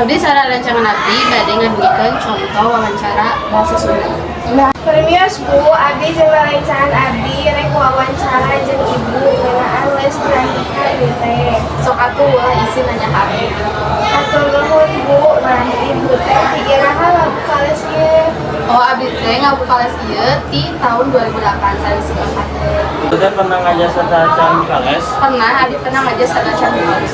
Abdi sareng rancangan abdi bade ngabikeun contoh wawancara bahasa Sunda. Permios Bu, abdi jeung rancangan abdi rek wawancara jeung Ibu ngeunaan les gramatika ieu teh. Sok atuh ulah isi nanya ka abdi. Hatur nuhun Bu, nah Ibu teh digeraha lagu kales ieu. Oh abdi teh ngabuka les ieu ti tahun 2008 saya sih teh. Udah pernah ngajar sadacan kales? Pernah abdi pernah ngajar sadacan kales.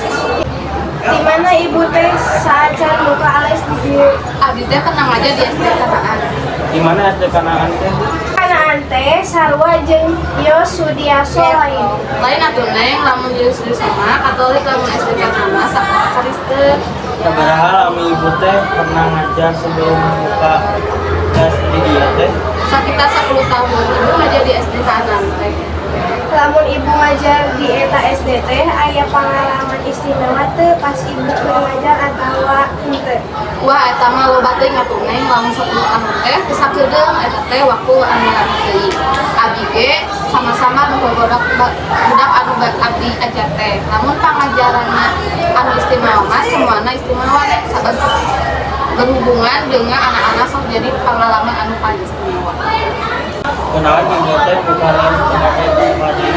Di mana Ibu teh saacan buka ales di dieu? Abdi teh pernah ngajar di SD Kanaan. Di mana SD Kanaan teh? Kanaan teh sarua jeung Yosudiaso lain. Lain atuh neng lamun jeung sama Katolik lamun SD Kanaan sakola Kristen. Sabaraha lami ibu teh pernah ngajar sebelum buka les di dia teh? Sekitar 10 tahun dulu ngajar di SD Kanaan teh. Lamun Ibu ngajar di eta SD teh aya pengalaman istimewa teu pas Ibu ngajar atawa henteu? Wah eta mah loba teuing atuh neng lamun 10 tahun teh geus sakedeung eta teh waktu anu lama teuing. Abdi ge sama-sama budak anu abdi ajar teh. Namun pangajaranna anu istimewa mah semuanya istimewa teh saban berhubungan dengan anak-anak sok jadi pengalaman anu paling istimewa. Kenalan ibu teh buka les pakai pelajaran?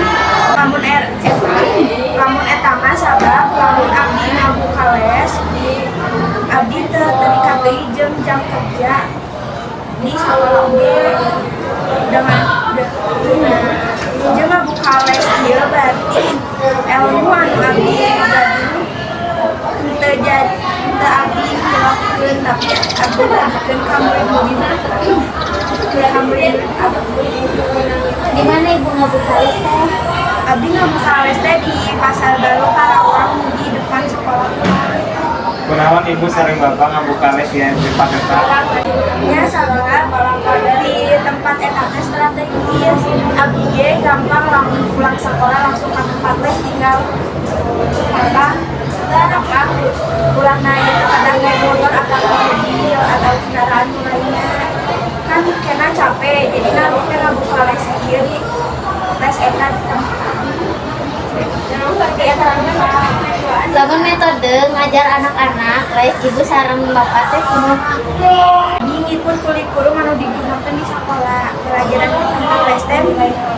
Lamun eta mah sabab lamun abdi ngabuka les abdi teu terikat deui jeung jam kerja di sakola oge dengan jeung ngabuka les ieu berarti ilmu anu abdi gaduh teu abdi hilangkeun tapi abdi jadikeun ka murid-murid. Di mana Ibu ngabuka les teh? Abdi ngabuka les teh di Pasar Baru Karawang di depan sekolah. Kunaon ibu sering bapak ngabuka les di SD Paketa? Ya sabar, di tempat eta teh strategis. Abdi ge gampang lamun pulang sekolah langsung ke tempat les tinggal pulang naik kadang naik motor atau mobil atau kendaraan lainnya. Kan kena capek, jadi ngabuka les ieu di les eta di tempat. Lamun metode ngajar anak-anak les Ibu sareng Bapak teh kumaha? Ngikut kurikulum anu digunakan di sekolah. Pelajaran di tempat les teh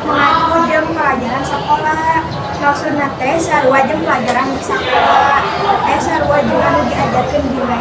mengacu jeung pelajaran sekolah. Maksudna teh sarua jeung pelajaran di sekolah. Sarua jeung anu diajarkeun di les.